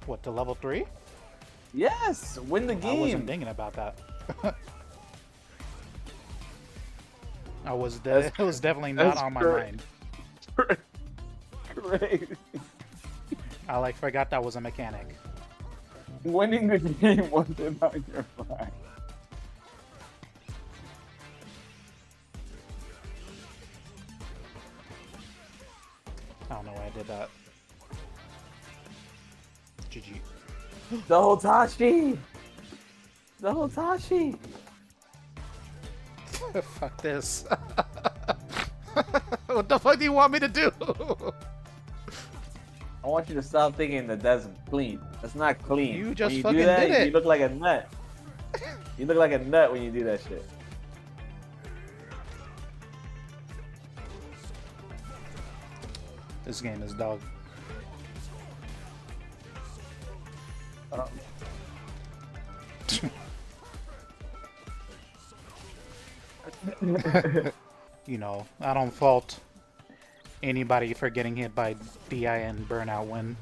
What, to level 3?
Yes! Win the
I
game!
wasn't thinking about that. It was definitely not on my mind.
Crazy.
I like forgot that was a mechanic.
Winning the game wasn't on your mind.
I don't know why I did that. GG.
The Hotashi! The Hotashi!
Fuck this. What the fuck do you want me to do?
I want you to stop thinking that that's clean. That's not clean.
You just
when you
fucking
do that,
did it.
You look like a nut. You look like a nut when you do that shit.
This game is dog. You know, I don't fault anybody for getting hit by DI and burnout when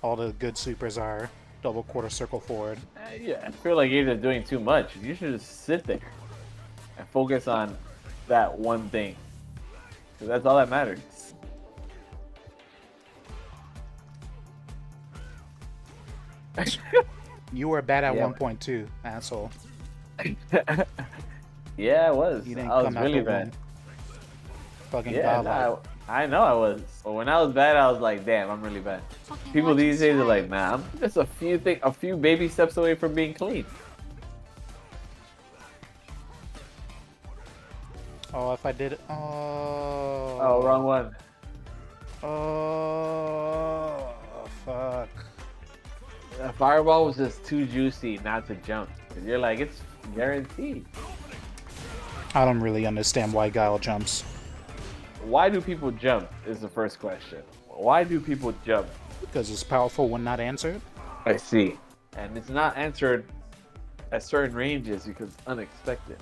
all the good supers are double quarter circle forward.
Yeah, I feel like you're just doing too much. You should just sit there and focus on that one thing. 'Cause that's all that matters.
You were bad at
Yeah.
1.2, asshole.
Yeah, I was.
You didn't
I was
come out
really
the
bad.
womb fucking
Yeah,
godlike.
no, I know I was. But when I was bad, I was like, damn, I'm really bad. People these days are like, nah, I'm just a few baby steps away from being clean.
Oh, if I did it.
Oh, wrong one.
Oh, fuck.
The fireball was just too juicy not to jump. 'Cause you're like, it's guaranteed.
I don't really understand why Guile jumps.
Why do people jump is the first question. Why do people jump?
Because it's powerful when not answered.
I see. And it's not answered at certain ranges because it's unexpected.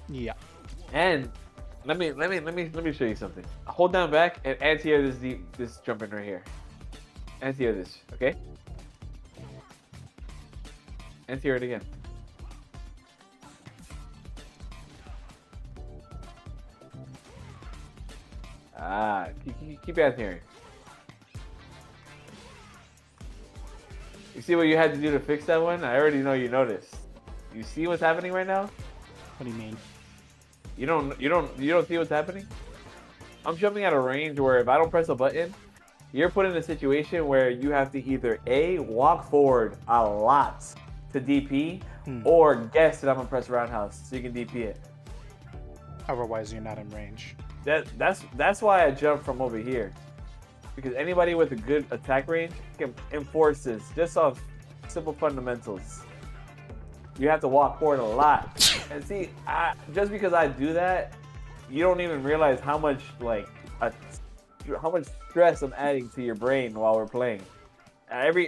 Yeah.
And let me show you something. Hold down back and anti-air this jumping right here. Anti-air this, okay? Anti-air it again. Ah, keep anti-airing. You see what you had to do to fix that one? I already know you noticed. You see what's happening right now?
What do you mean?
You don't see what's happening? I'm jumping at a range where if I don't press a button, you're put in a situation where you have to either A, walk forward a lot to DP, or guess that I'm gonna press roundhouse so you can DP it.
Otherwise, you're not in range.
That's why I jump from over here. Because anybody with a good attack range can enforce this just off simple fundamentals. You have to walk forward a lot. And see, just because I do that, you don't even realize how much how much stress I'm adding to your brain while we're playing.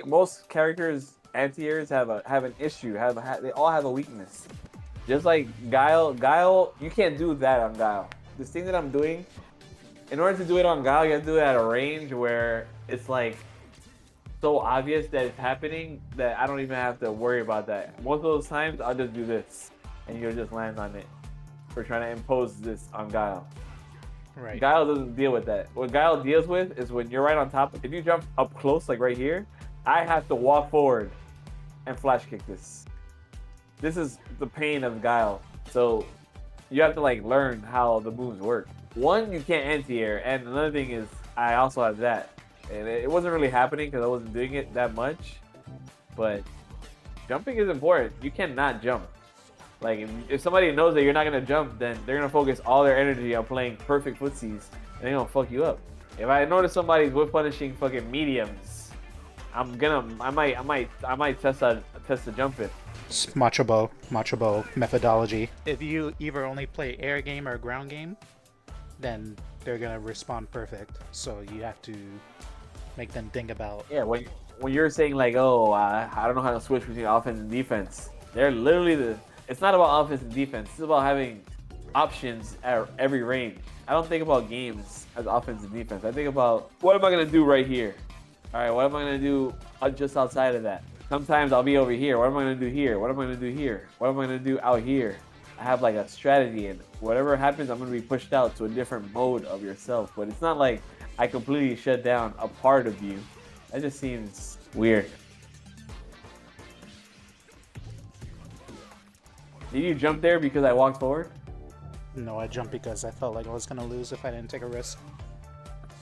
Most characters anti-airs have an issue. They all have a weakness. Just like Guile, you can't do that on Guile. This thing that I'm doing, in order to do it on Guile, you have to do it at a range where it's like so obvious that it's happening that I don't even have to worry about that. Most of those times, I'll just do this, and you'll just land on it. For trying to impose this on Guile.
Right.
Guile doesn't deal with that. What Guile deals with is when you're right on top. If you jump up close, like right here, I have to walk forward and flash kick this. This is the pain of Guile. So you have to like learn how the moves work. One, you can't anti-air, and another thing is I also have that, and it wasn't really happening because I wasn't doing it that much. But jumping is important. You cannot jump. Like if somebody knows that you're not gonna jump, then they're gonna focus all their energy on playing perfect footsies, and they're gonna fuck you up. If I notice somebody's whip punishing fucking mediums, I might test the jump it.
It's Machobo methodology. If you either only play air game or ground game, then they're gonna respond perfect. So you have to make them think about.
Yeah, when you're saying like, oh, I don't know how to switch between offense and defense, they're literally it's not about offense and defense. It's about having options at every range. I don't think about games as offense and defense. I think about what am I gonna do right here? All right, what am I gonna do just outside of that? Sometimes I'll be over here. What am I gonna do here? What am I gonna do here? What am I gonna do out here? I have like a strategy, and whatever happens, I'm gonna be pushed out to a different mode of yourself. But it's not like I completely shut down a part of you. That just seems weird. Did you jump there because I walked forward?
No, I jumped because I felt like I was gonna lose if I didn't take a risk.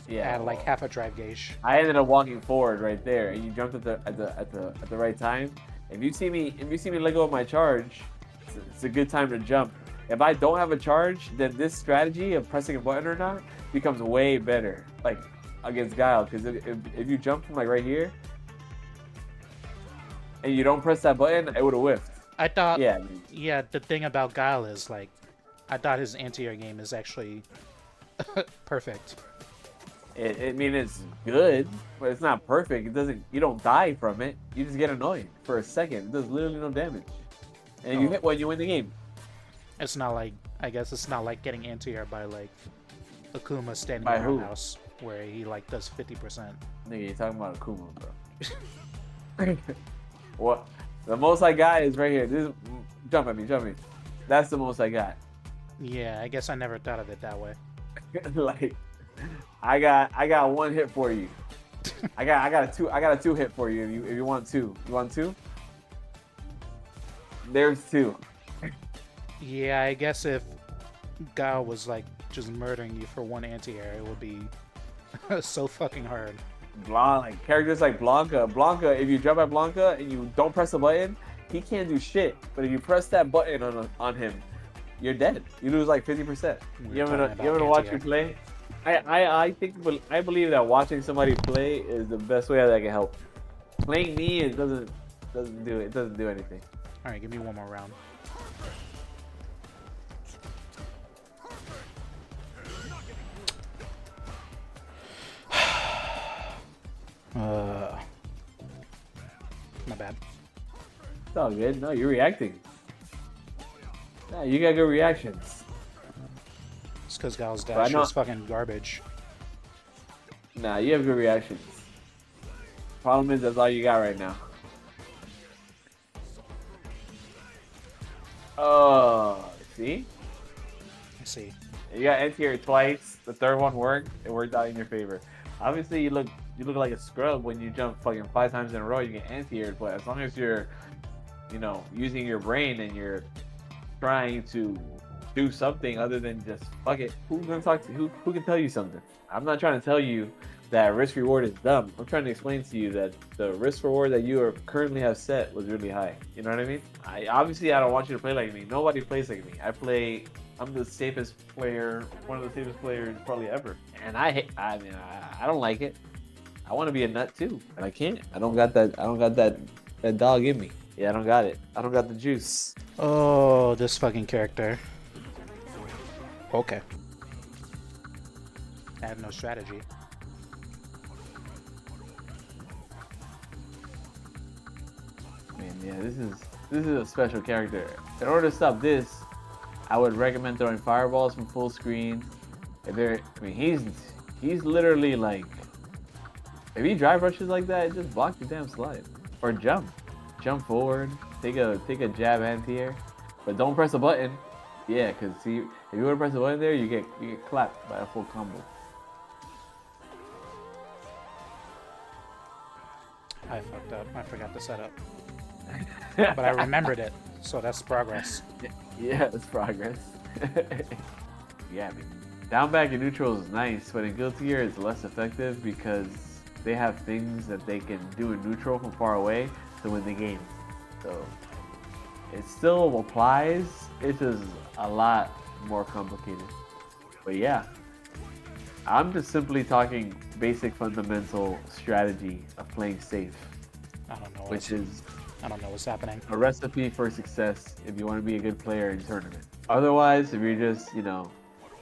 Yeah.
I had like half a drive gauge.
I ended up walking forward right there, and you jumped at the right time. If you see me let go of my charge, it's a good time to jump. If I don't have a charge, then this strategy of pressing a button or not becomes way better, like against Guile. Because if you jump from like right here, and you don't press that button, it would have whiffed.
I thought.
Yeah.
The thing about Guile is like, I thought his anti-air game is actually perfect.
I mean, it's good, but it's not perfect. It doesn't. You don't die from it. You just get annoyed for a second. It does literally no damage, and you hit when you win the game.
It's not like, I guess it's not like getting anti-air by like Akuma standing
By
in
who?
your house where he like does 50%.
Nigga, you're talking about Akuma, bro. What? The most I got is right here. This is, jump at me. That's the most I got.
Yeah, I guess I never thought of it that way.
Like, I got one hit for you. I got a two hit for you. If you want two, you want two? There's two.
Yeah, I guess if Guile was like just murdering you for one anti-air, it would be so fucking hard.
Like characters like Blanka, if you jump at Blanka and you don't press the button, he can't do shit. But if you press that button on him, you're dead. You lose like 50%. You ever watch me play? I believe that watching somebody play is the best way that I can help. Playing me, it doesn't do anything.
All right, give me one more round. My bad.
It's all good. No, you're reacting. Nah, you got good reactions.
It's because Guile's dash is fucking garbage.
Nah, you have good reactions. Problem is, that's all you got right now. Oh, see?
I see.
You got anti-air twice. The third one worked. It worked out in your favor. Obviously, you look like a scrub when you jump fucking 5 times in a row. You get anti-aired, but as long as you're, using your brain and you're trying to do something other than just fuck it. Who's gonna talk to you? Who can tell you something? I'm not trying to tell you that risk reward is dumb. I'm trying to explain to you that the risk reward that you currently have set was really high. You know what I mean? I don't want you to play like me. Nobody plays like me. I'm the safest player, one of the safest players probably ever. And I don't like it. I want to be a nut too, and I can't. I don't got that dog in me. Yeah, I don't got it. I don't got the juice.
Oh, this fucking character. Okay. I have no strategy.
Man, yeah, this is a special character. In order to stop this, I would recommend throwing fireballs from full screen. He's literally like, if he drive rushes like that, just block the damn slide or jump forward, take a jab anti-air, but don't press a button. Yeah, cause see, if you were to press a button there, you get clapped by a full combo.
I fucked up. I forgot the setup. But I remembered it, so that's progress.
Yeah, it's progress. Yeah, man. Down back in neutral is nice, but in Guilty Gear it's less effective because they have things that they can do in neutral from far away to win the game. So it still applies, it's just a lot more complicated. But yeah, I'm just simply talking basic fundamental strategy of playing safe,
I don't know. I don't know what's happening.
a recipe for success if you want to be a good player in tournament. Otherwise, if you're just,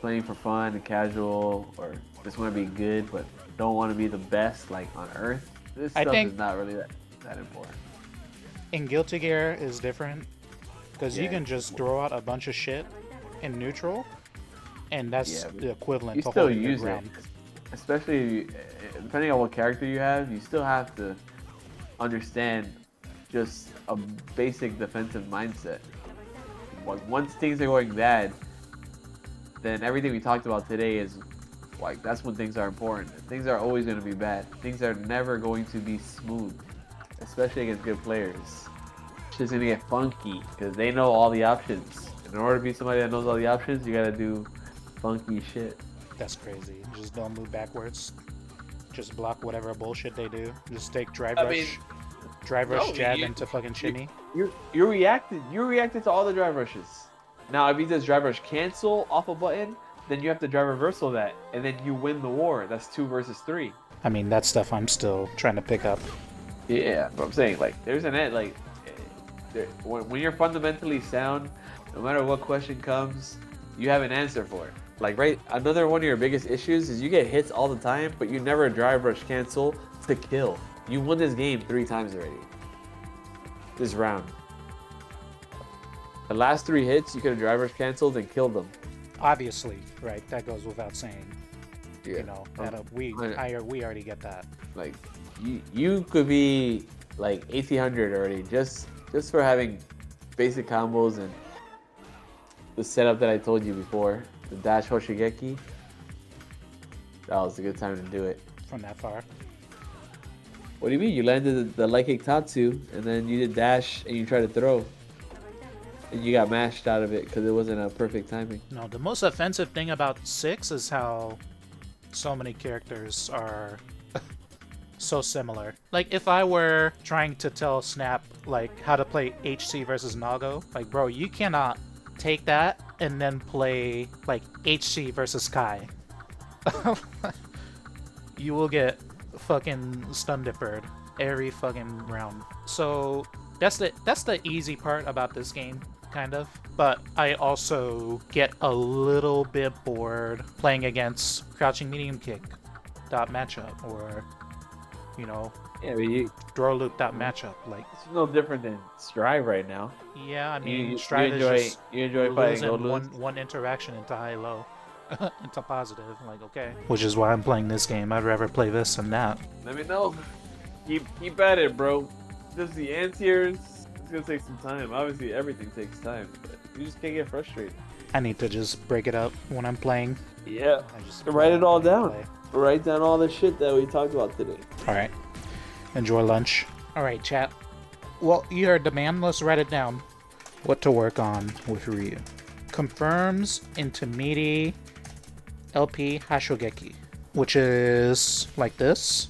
playing for fun and casual, or just want to be good but don't want to be the best like on Earth, this stuff is not really that important.
In Guilty Gear is different because you
Yeah,
can just throw out a bunch of shit in neutral, and that's the equivalent
You
to
still
holding your
use it,
ground.
especially depending on what character you have. You still have to understand just a basic defensive mindset. Once things are going bad, then everything we talked about today is like that's when things are important. Things are always going to be bad. Things are never going to be smooth, especially against good players. It's just going to get funky because they know all the options. In order to be somebody that knows all the options, you got to do funky shit.
That's crazy. Just don't move backwards. Just block whatever bullshit they do. Just take drive
I
rush,
mean,
jab into fucking shimmy.
You reacted to all the drive rushes. Now, if he does drive rush cancel off a button, then you have to drive reversal that, and then you win the war. That's 2 versus 3.
I mean, that stuff I'm still trying to pick up.
Yeah, but I'm saying there's an end. When you're fundamentally sound, no matter what question comes, you have an answer for it. Another one of your biggest issues is you get hits all the time, but you never drive rush cancel to kill. You won this game 3 times already. This round. The last 3 hits, you could have drive rush canceled and killed them.
Obviously, right? That goes without saying.
Yeah.
We already get that.
You could be 1800 already just for having basic combos and the setup that I told you before, the dash Hoshigeki. That was a good time to do it.
From that far.
What do you mean? You landed the light kick Tatsu, and then you did dash and you tried to throw. And you got mashed out of it because it wasn't a perfect timing.
No, the most offensive thing about 6 is how so many characters are so similar. If I were trying to tell Snap how to play HC versus Nago, bro, you cannot take that and then play HC versus Kai. You will get fucking stun dippered every fucking round. So that's the easy part about this game, kind of. But I also get a little bit bored playing against crouching medium kick dot matchup, or throw loop dot matchup.
It's no different than Strive right now.
Yeah, I mean, Strive is just
you enjoy fighting
one interaction into high low. Into positive, okay. Which is why I'm playing this game. I'd rather play this than that.
Let me know. Keep at it, bro. Just the answers. It's gonna take some time. Obviously, everything takes time, but you just can't get frustrated.
I need to just break it up when I'm playing.
Yeah. Write it all down. Write down all the shit that we talked about today.
All right. Enjoy lunch. All right, chat. Well, you heard the man. Let's write it down. What to work on with Ryu. Confirms intermediate LP Hashogeki, which is like this.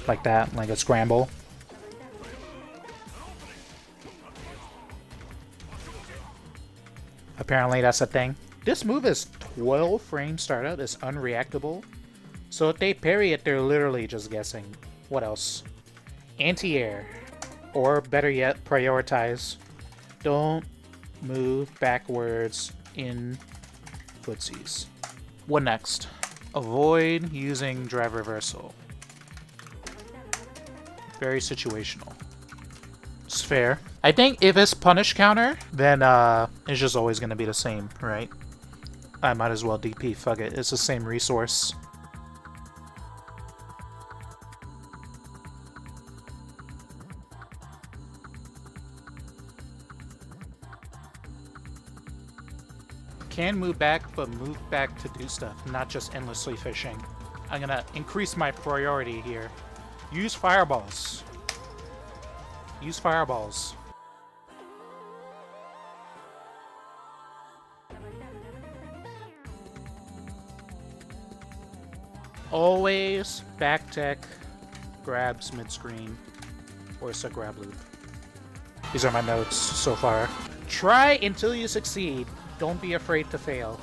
Like that, like a scramble. Apparently that's a thing. This move is 12 frame startup, is unreactable. So if they parry it, they're literally just guessing. What else? Anti-air. Or better yet, prioritize. Don't move backwards in footsies. What next? Avoid using drive reversal. Very situational. It's fair. I think if it's punish counter, then it's just always going to be the same, right? I might as well DP. Fuck it. It's the same resource. Can move back, but move back to do stuff, not just endlessly fishing. I'm gonna increase my priority here. Use fireballs. Use fireballs. Always back tech, grabs mid-screen, or a grab loop. These are my notes so far. Try until you succeed. Don't be afraid to fail.